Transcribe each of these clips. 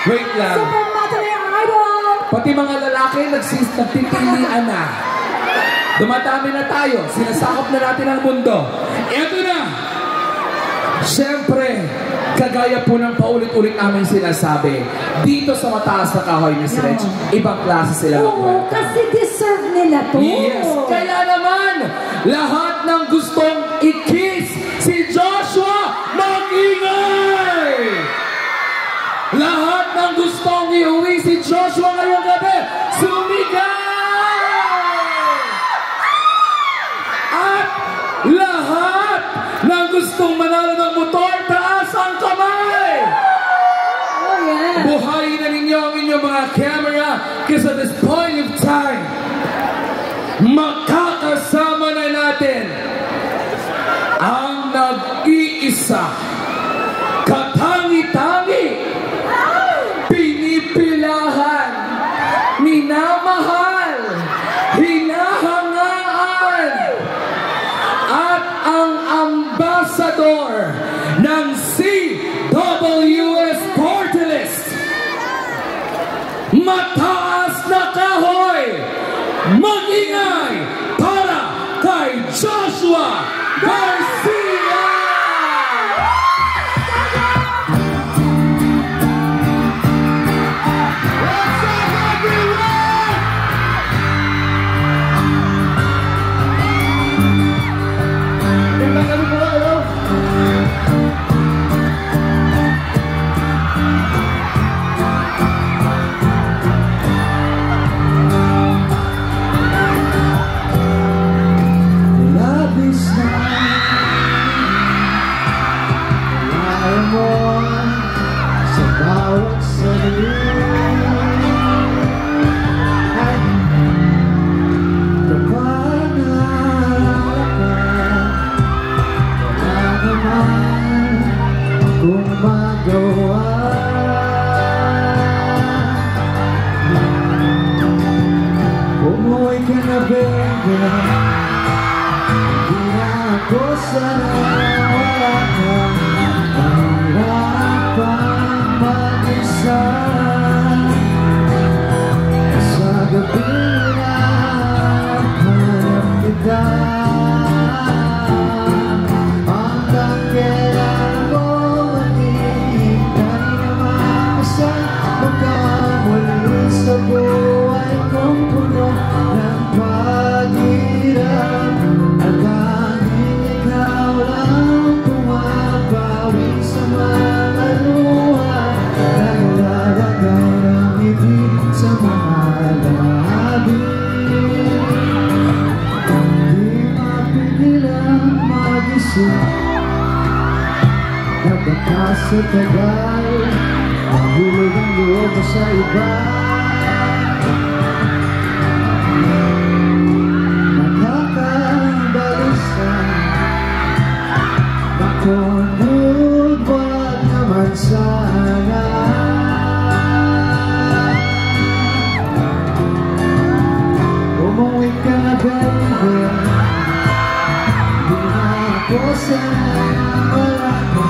Wait lang. Supermodel idol! Pati mga lalaki nagtitilian na. Dumadami na tayo. Sinasakop na natin ang mundo. Eto na! Siyempre, kagaya po ng paulit-ulit namin sinasabi, dito sa mataas na kahoy, Miss Reg, ibang klase sila. Oo, kasi deserve nila to. Yes, kaya naman, lahat ng gustong i-kiss si Joshua, mag-ingay! Lahat ng gustong iuwi si Joshua ngayong gabi, sumigay! At lahat ng gustong manalo ng motor, taas ang kamay! Oh, yeah. Buhayin na ninyo ang inyong mga camera kasi at this point of time, makakasama na natin ang nag-iisa, katangi-tangi, pinipilahan, minamahal, hinahangaan, at ang ambassador ng CWS Party List, mataas na kahoy, mag-ingay para kay Joshua Garcia! Umuwi ka na, baby. Hindi na ako sanay wala ka. Mahirap pang mag-isa sa gabi na hanap kita. Hanggang kailan mo maghihintay na makasama ka muli sa buhay kong puno ng paghirap. At tanging ikaw lang pumapawi sa mga luha. Naglalagay ng ngiti sa mga labi. Di mapigilang mag-isip na baka sa tagal mahulog ang loob mo sa iba. Makunod, wag naman sana. Umuwi ka na, baby. Di na ako sanay wala ka.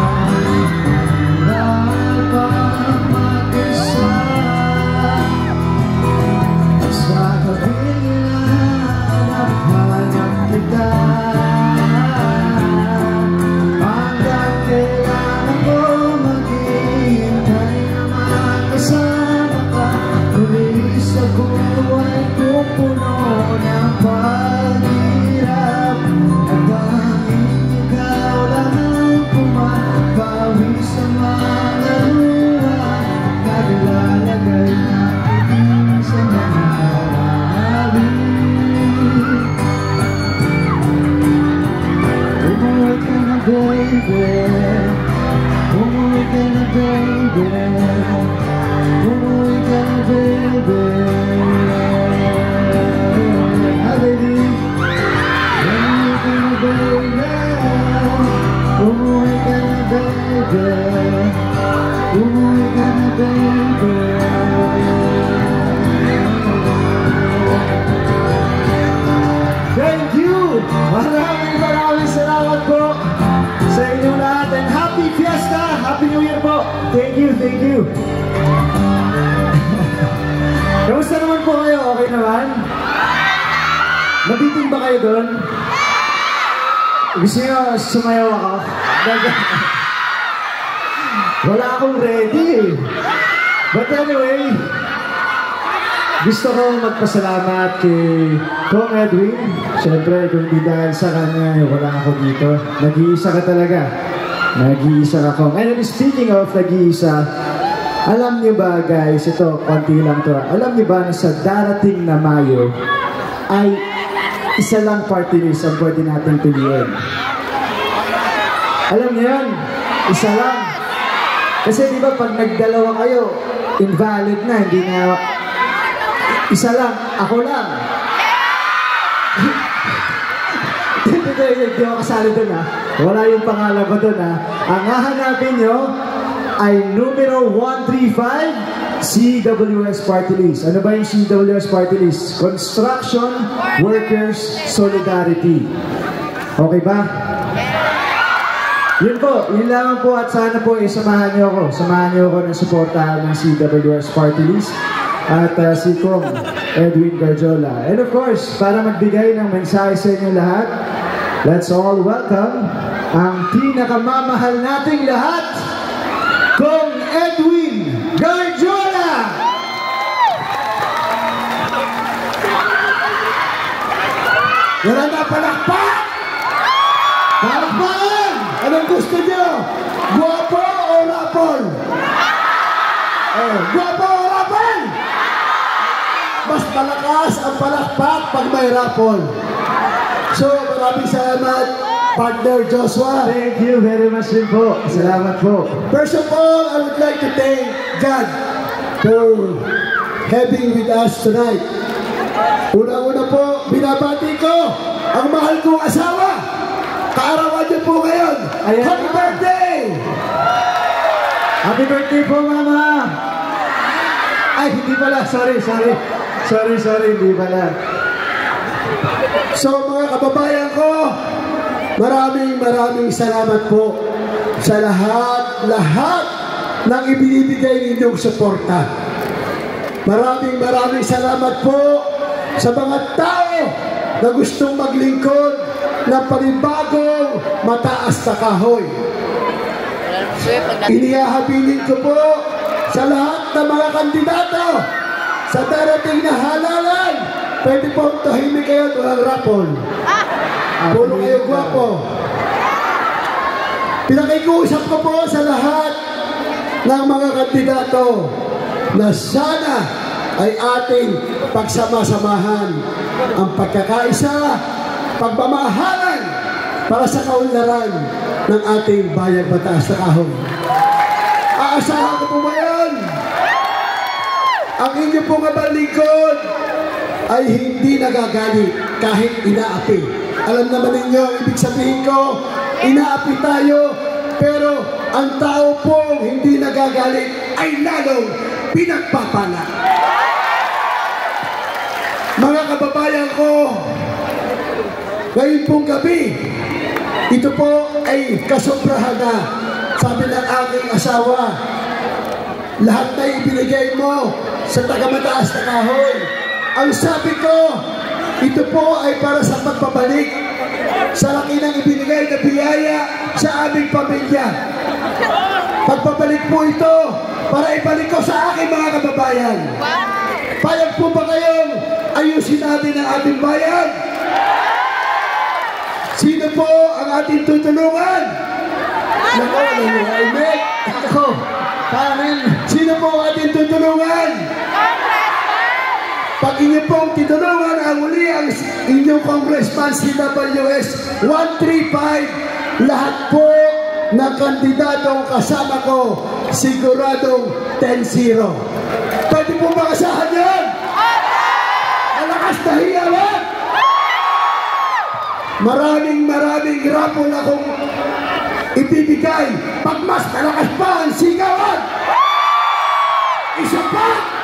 Mahirap pang mag-isa sa gabi na hanap kita. Buhay ko puno ng paghirap. At tanging ikaw lang ang pumapawi sa mga luha. Naglalagay ng ngiti sa mga labi. Umuwi ka na, baby. Umuwi ka na, baby. Umuwi ka na, baby. Umuwi ka na, baby. Umuwi ka na, baby. Thank you! Maraming salamat po sa inyong lahat and happy fiesta! Happy New Year po! Thank you, thank you! kayo? Okay naman? Nabitin ba kayo doon? Gusto nyo sumayaw ako? Wala akong ready eh. But anyway, gusto ko magpasalamat kay Kong Edwin. Siyempre, kung di dahil sa kanya, wala ako dito. Nag-iisa ka talaga. Nag-iisa ka, Kong. And speaking of nag-iisa, alam niyo ba guys, ito, konti lang to. Alam niyo ba na sa darating na Mayo, ay isa lang party list ang pwede natin piliin? Alam niyo yan? Isa lang. Kasi di ba pag nagdalawa kayo, invalid na, hindi na... Isa lang, ako lang. Hindi ako kasali doon ha. Wala yung pangalan ko doon ha. Ang hahanapin nyo ay numero 135, CWS Party List. Ano ba yung CWS Party List? Construction Workers Solidarity. Okay ba? Yun po, yun lang po at sana po samahan niyo ako. Samahan niyo ako ng suportahan ng CWS Party List at si Kong Edwin Garjola. And of course, para magbigay ng mensahe sa inyo lahat, let's all welcome ang pinakamamahal nating lahat, Kong Edwin Garjola! Wala na palakpak! Palakpakan! Anong gusto nyo? Guwapo o rapol? Guwapo o rapol? Mas malakas ang palakpak pag may rapol. So, maraming salamat, partner Joshua. Thank you very much din po. Salamat po. First of all, I would like to thank God for having with us tonight. Una-una po, binabati ko ang mahal kong asawa. Kaarawan niyo po ngayon. Happy birthday! Happy birthday po, Mama! Ay, hindi pala. Sorry, hindi pala. So, mga kababayan ko, maraming salamat po sa lahat ng ibinibigay ninyong suporta. Maraming salamat po sa mga tao na gustong maglingkod ng panibagong mataas na kahoy. Inihahabilin ko po sa lahat ng mga kandidato sa darating na halalan. Pwede po tahimik kayo at walang rapol. Puno kayo gwapo. Pinakikusap ko po sa lahat ng mga kandidato na sana ay ating pagsama-samahan ang pagkakaisa, pagmamahalan para sa kaunlaran ng ating bayang mataas na kahoy. Aasahan ko po ba yan? Ang inyo pong abalingkod ay hindi nagagalit kahit inaapi. Alam naman ninyo, ibig sabihin ko, inaapi tayo, pero ang tao pong hindi nagagalit ay lalong pinagpapala. Mga kababayan ko, ngayon pong gabi, ito po ay kasobrahan na. Sabi ng aking asawa, lahat na ibinigay mo sa taga-mataas na kahoy. Ang sabi ko, ito po ay para sa pagpabalik sa laki ng ibinigay na biyaya sa aming pamilya. Pagpabalik po ito para ibalik ko sa aking mga kababayan. Payag po ba kayong ayusin natin ang ating bayan? Sino po ang ating tutulungan? Sino po ang ating tutulungan? Pag inyo pong tinulungan ang uli ang inyong congressman CWS 135, lahat po ng kandidatong kasama ko siguradong 10-0. Pwede po ba kasahan yan? Malakas na hiyawan! Maraming rapol akong ibibigay. Pag mas malakas pa ang sigawan, isa pa!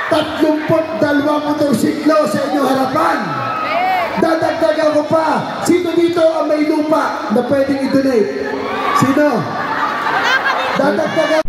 32 motorsiklo sa inyong harapan. Dadagdagan ko pa. Sino dito ang may lupa na pwedeng i-donate? Sino? Dadagdagan